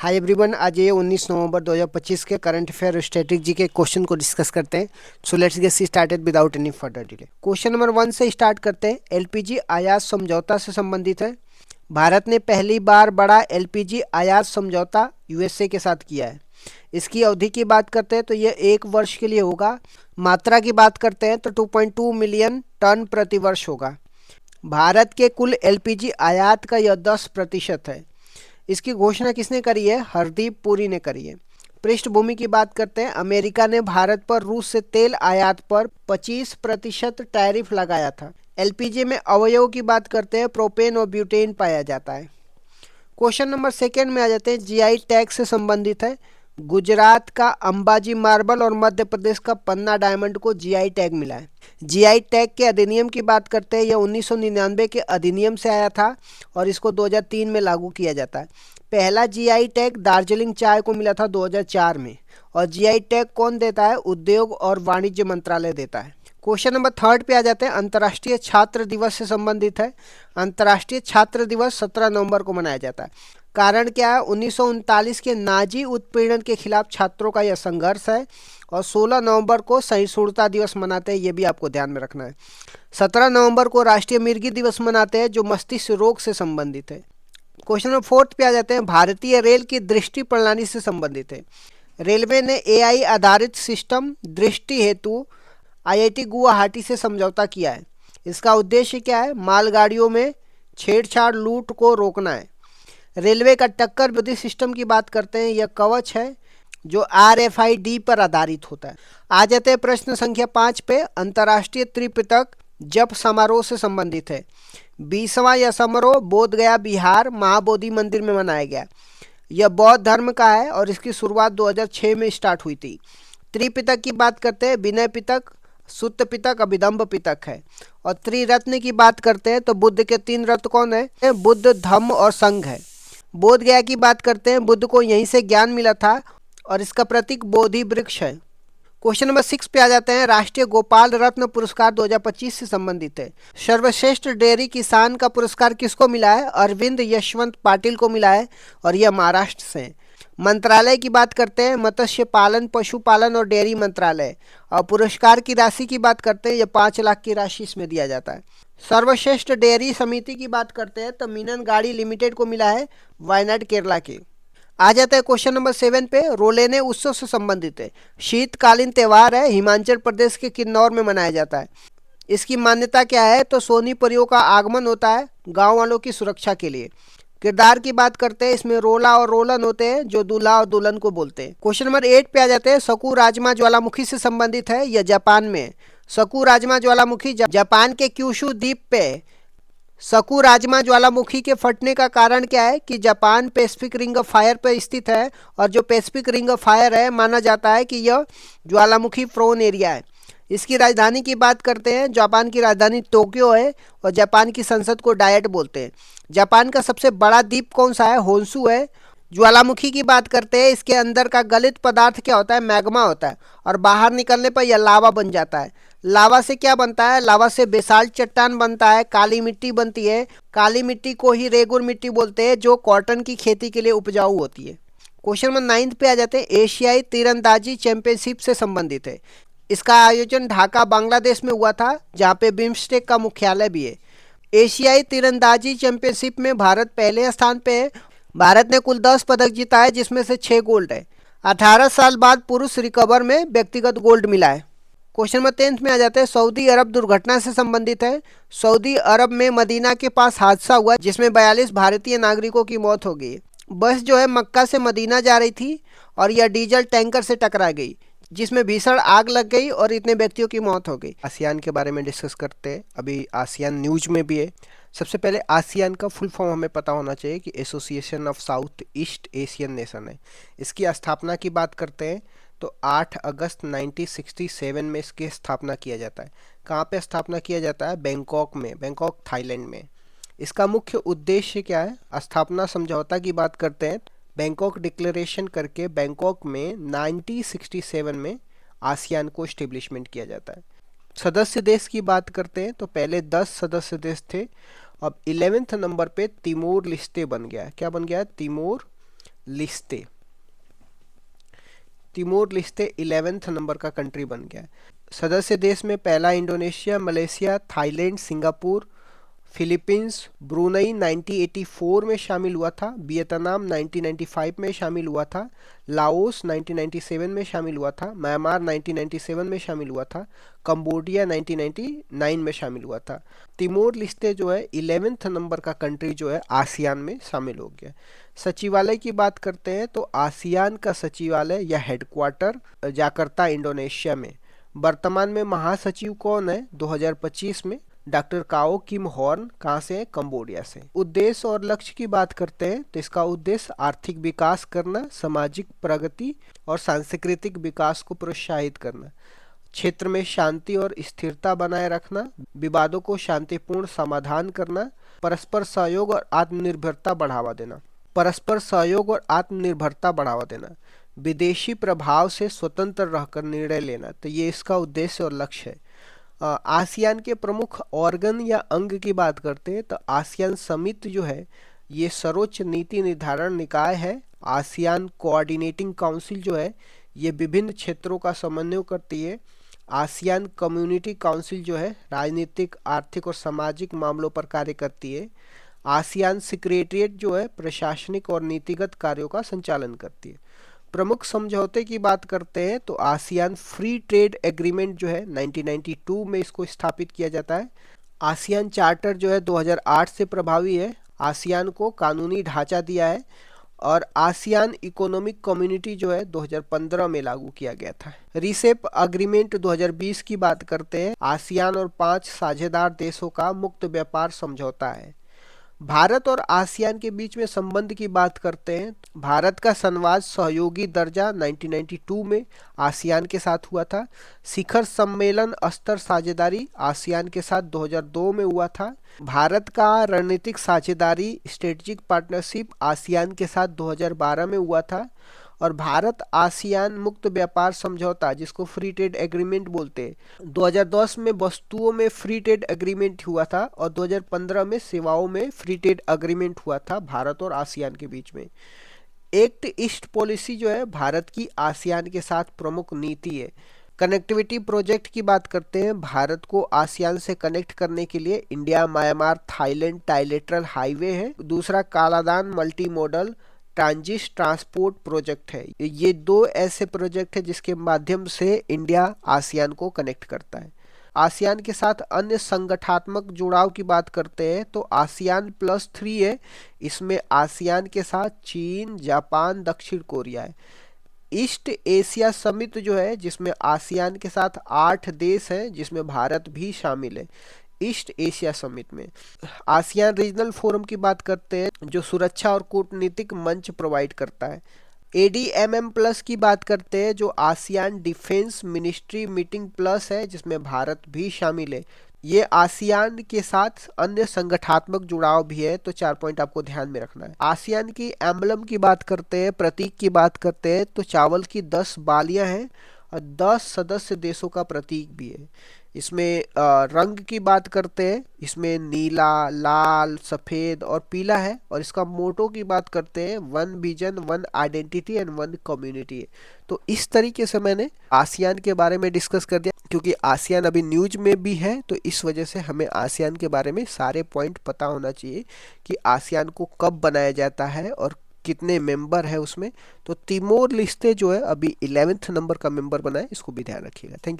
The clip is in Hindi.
हाय एवरीवन, आज ये 19 नवंबर 2025 के करंट अफेयर और स्ट्रेटेजी के क्वेश्चन को डिस्कस करते हैं। So let's get started without any further delay. Question number 1 से स्टार्ट करते हैं। एलपीजी आयात समझौता से संबंधित है। भारत ने पहली बार बड़ा एलपीजी आयात समझौता यूएसए के साथ किया है। इसकी अवधि की बात करते हैं तो ये 1 वर्ष के लिए होगा। मात्रा की बात करते हैं तो 2.2 मिलियन टन प्रति वर्ष होगा। भारत के कुल एलपीजी आयात का यह 10% है। इसकी घोषणा किसने करी है? हरदीप पुरी ने करी है। पृष्ठभूमि की बात करते हैं। अमेरिका ने भारत पर रूस से तेल आयात पर 25% टैरिफ लगाया था। एलपीजी में अवयव की बात करते हैं। प्रोपेन और ब्यूटेन पाया जाता है। क्वेश्चन नंबर 2 में आ जाते हैं। जीआई टैग से संबंधित है। गुजरात का अंबाजी मार्बल और मध्य प्रदेश का पन्ना डायमंड को जीआई टैग मिला है। जीआई टैग के अधिनियम की बात करते हैं। यह 1999 के अधिनियम से आया था और इसको 2003 में लागू किया जाता है। पहला जीआई टैग दार्जिलिंग चाय को मिला था 2004 में। और जीआई टैग कौन देता है? उद्योग और वाणिज्य मंत्रालय देता है। क्वेश्चन नंबर 3 पे आ जाते हैं। अंतर्राष्ट्रीय छात्र दिवस से संबंधित है। अंतर्राष्ट्रीय छात्र दिवस 17 नवंबर को मनाया जाता है। कारण क्या है? 1939 के नाजी उत्पीड़न के खिलाफ छात्रों का यह संघर्ष है। और 16 नवंबर को सहिष्णुता दिवस मनाते हैं, ये भी आपको ध्यान में रखना है। 17 नवंबर को राष्ट्रीय मिर्गी दिवस मनाते हैं, जो मस्तिष्क रोग से संबंधित है। क्वेश्चन नंबर 4 पे आ जाते हैं। भारतीय रेल की दृष्टि प्रणाली से संबंधित है। रेलवे ने एआई आधारित सिस्टम दृष्टि हेतु आईआईटी गुवाहाटी से समझौता किया है। इसका उद्देश्य क्या है? मालगाड़ियों में छेड़छाड़ लूट को रोकना है। रेलवे का टक्कर विरोधी सिस्टम की बात करते हैं। यह कवच है जो आरएफआईडी पर आधारित होता है। आ जाते हैं प्रश्न संख्या 5 पे। अंतर्राष्ट्रीय त्रिपिटक जप समारोह से संबंधित है। 20वां यह समारोह बोधगया बिहार महाबोधि मंदिर में मनाया गया। यह बौद्ध धर्म का है और इसकी शुरुआत 2006 में स्टार्ट हुई थी। त्रिपिटक की बात करते हैं। विनय पिटक, सुत्त पिटक, अभिधम्म पिटक है। और त्रिरत्न की बात करते हैं तो बुद्ध के 3 रत्न कौन है? बुद्ध, धम्म और संघ है। बोध गया की बात करते हैं। बुद्ध को यहीं से ज्ञान मिला था और इसका प्रतीक बोधि वृक्ष है। क्वेश्चन नंबर 6 पे आ जाते हैं। राष्ट्रीय गोपाल रत्न पुरस्कार 2025 से संबंधित है। सर्वश्रेष्ठ डेयरी किसान का पुरस्कार किसको मिला है? अरविंद यशवंत पाटिल को मिला है और यह महाराष्ट्र से है। मंत्रालय की बात करते हैं। मत्स्य पालन, पशुपालन और डेयरी मंत्रालय। और पुरस्कार की राशि की बात करते हैं। यह 5 लाख की राशि इसमें दिया जाता है। सर्वश्रेष्ठ डेयरी समिति की बात करते हैं तो मीनन गाड़ी लिमिटेड को मिला है, वायनाड केरला के। आ जाता है क्वेश्चन नंबर 7 पे। रोलेने उत्सव से संबंधित है। शीतकालीन त्यौहार है। हिमाचल प्रदेश के किन्नौर में मनाया जाता है। इसकी मान्यता क्या है? तो सोनी परियों का आगमन होता है गांव वालों की सुरक्षा के लिए। किरदार की बात करते हैं। इसमें रोला और रोलन होते हैं जो दूल्हा और दुल्हन को बोलते हैं। क्वेश्चन नंबर 8 पे आ जाते हैं। सकुराजमा ज्वालामुखी से संबंधित है। यह जापान में है। सकुराजमा ज्वालामुखी जापान के क्यूशू द्वीप पे है। सकुराजमा ज्वालामुखी के फटने का कारण क्या है? कि Japan Pacific ring of fire पर स्थित है और जो पैसिफिक रिंग ऑफ फायर है माना जाता है कि यह ज्वालामुखी प्रोन एरिया है। इसकी राजधानी की बात करते हैं। जापान की राजधानी टोक्यो है और जापान की संसद को डायट बोलते हैं। जापान का सबसे बड़ा द्वीप कौन सा है? होन्शु है। ज्वालामुखी की बात करते हैं। इसके अंदर का गलित पदार्थ क्या होता है? मैग्मा होता है और बाहर निकलने पर यह लावा बन जाता है। लावा से क्या बनता है? लावा से बेसाल्ट चट्टान बनता है, काली मिट्टी बनती है। काली मिट्टी को ही रेगुर मिट्टी बोलते हैं जो कॉटन की खेती के लिए उपजाऊ होती है। क्वेश्चन नंबर 9 पे आ जाते हैं। एशियाई तीरंदाजी चैंपियनशिप से संबंधित है। इसका आयोजन ढाका बांग्लादेश में हुआ था, जहाँ पे बिम्स्टेक का मुख्यालय भी है। एशियाई तीरंदाजी चैंपियनशिप में भारत पहले स्थान पे है। भारत ने कुल 10 पदक जीता है, जिसमें से 6 गोल्ड है। 18 साल बाद पुरुष रिकवर में व्यक्तिगत गोल्ड मिला है। क्वेश्चन नंबर 10 में आ जाते हैं। सऊदी अरब दुर्घटना से संबंधित है। सऊदी अरब में मदीना के पास हादसा हुआ जिसमें 42 भारतीय नागरिकों की मौत हो गई। बस जो है मक्का से मदीना जा रही थी और यह डीजल टैंकर से टकरा गई, जिसमें भीषण आग लग गई और इतने व्यक्तियों की मौत हो गई। आसियान के बारे में डिस्कस करते हैं। अभी आसियान न्यूज में भी है। सबसे पहले आसियान का फुल फॉर्म हमें पता होना चाहिए कि association of south east Asian nation है। इसकी स्थापना की बात करते हैं तो 8 अगस्त 1967 में इसकी स्थापना किया जाता है। कहाँ पे स्थापना किया जाता है? बैंकॉक में, बैंकॉक थाईलैंड में। इसका मुख्य उद्देश्य क्या है? स्थापना समझौता की बात करते हैं। बैंकॉक डिक्लेरेशन करके बैंकॉक में 1967 में आसियान को स्टेब्लिशमेंट किया जाता है। सदस्य देश की बात करते हैं तो पहले 10 सदस्य देश थे। अब 11वें नंबर पे तिमोर लिस्टे बन गया। क्या बन गया? तिमोर लिस्ते, तिमोर लिस्ते 11th नंबर का कंट्री बन गया है। सदस्य देश में पहला Indonesia, Malaysia, Thailand, Singapore, Philippines, Brunei 1984 में शामिल हुआ था, वियतनाम 1995 में शामिल हुआ था, लाओस 1997 में शामिल हुआ था, म्यांमार 1997 में शामिल हुआ था, कंबोडिया 1999 में शामिल हुआ था। तिमोर लिस्ते जो है 11th नंबर का कंट्री जो है आसियान में शामिल हो गया। सचिवालय की बात करते हैं तो आसियान का सचिवालय या हेडक्वार्टर जाकर्ता इंडोनेशिया में। वर्तमान में महासचिव कौन है 2025 में? डॉक्टर काओ किम हॉर्न। कहाँ से है? कंबोडिया से। उद्देश्य और लक्ष्य की बात करते हैं तो इसका उद्देश्य आर्थिक विकास करना, सामाजिक प्रगति और सांस्कृतिक विकास को प्रोत्साहित करना, क्षेत्र में शांति और स्थिरता बनाए रखना, विवादों को शांतिपूर्ण समाधान करना, परस्पर सहयोग और आत्मनिर्भरता बढ़ावा देना, परस्पर सहयोग और आत्मनिर्भरता बढ़ावा देना, विदेशी प्रभाव से स्वतंत्र रहकर निर्णय लेना। तो ये इसका उद्देश्य और लक्ष्य है। आसियान के प्रमुख ऑर्गन या अंग की बात करते हैं तो आसियान समिति जो है ये सर्वोच्च नीति निर्धारण निकाय है। आसियान कोऑर्डिनेटिंग काउंसिल जो है ये विभिन्न क्षेत्रों का समन्वय करती है। आसियान कम्युनिटी काउंसिल जो है राजनीतिक, आर्थिक और सामाजिक मामलों पर कार्य करती है। आसियान सेक्रेटरीट जो है प्रशासनिक और नीतिगत कार्यों का संचालन करती है। प्रमुख समझौते की बात करते हैं तो आसियान फ्री ट्रेड एग्रीमेंट जो है 1992 में इसको स्थापित किया जाता है। आसियान चार्टर जो है 2008 से प्रभावी है, आसियान को कानूनी ढांचा दिया है। और आसियान इकोनॉमिक कम्युनिटी जो है 2015 में लागू किया गया था। रिसेप अग्रीमेंट 2020 की बात करते हैं, आसियान और 5 साझेदार देशों का मुक्त व्यापार समझौता है। भारत और आसियान के बीच में संबंध की बात करते हैं, भारत का संवाद सहयोगी दर्जा 1992 में आसियान के साथ हुआ था। शिखर सम्मेलन स्तर साझेदारी आसियान के साथ 2002 में हुआ था। भारत का रणनीतिक साझेदारी स्ट्रेटेजिक पार्टनरशिप आसियान के साथ 2012 में हुआ था। और भारत आसियान मुक्त व्यापार समझौता जिसको फ्री ट्रेड एग्रीमेंट बोलते हैं 2010 में वस्तुओं में फ्री ट्रेड एग्रीमेंट हुआ था और 2015 में सेवाओं में फ्री ट्रेड एग्रीमेंट हुआ था भारत और आसियान के बीच में। एक्ट ईस्ट पॉलिसी जो है भारत की आसियान के साथ प्रमुख नीति है। कनेक्टिविटी प्रोजेक्ट की बात करते हैं, भारत को आसियान से कनेक्ट करने के लिए India Myanmar Thailand trilateral highway है। दूसरा Kaladan multi modal transit transport project है। ये 2 ऐसे प्रोजेक्ट है जिसके माध्यम से इंडिया आसियान को कनेक्ट करता है। आसियान के साथ अन्य संगठनात्मक जुड़ाव की बात करते हैं तो आसियान +3 है, इसमें आसियान के साथ चीन, जापान, दक्षिण कोरिया है। ईस्ट एशिया समिट जो है जिसमें आसियान के साथ 8 देश हैं जिसमें भारत भी शामिल है। ईस्ट एशिया समिट में आसियान रीजनल फोरम की बात करते हैं जो सुरक्षा और कूटनीतिक मंच प्रोवाइड करता है। ADMM+ की बात करते हैं जो ASEAN defence ministry meeting plus है जिसमें भारत भी शामिल है। ये आसियान के साथ अन्य संगठनात्मक जुड़ाव भी है, तो 4 पॉइंट आपको ध्यान में रखना है। आसियान की एम्बलम की बात करते हैं, प्रतीक की बात करते हैं तो चावल की 10 बालियां हैं और 10 सदस्य देशों का प्रतीक भी है। इसमें रंग की बात करते हैं, इसमें नीला, लाल, सफ़ेद और पीला है। और इसका मोटो की बात करते हैं 1 विजन 1 आइडेंटिटी एंड 1 कम्युनिटी है। तो इस तरीके से मैंने आसियान के बारे में डिस्कस कर दिया। क्योंकि आसियान अभी न्यूज में भी है तो इस वजह से हमें आसियान के बारे में सारे पॉइंट पता होना चाहिए कि आसियान को कब बनाया जाता है और कितने मेंबर है उसमें। तो तिमोर लिस्ते जो है अभी 11th नंबर का मेंबर बना है, इसको भी ध्यान रखिएगा। Thank you.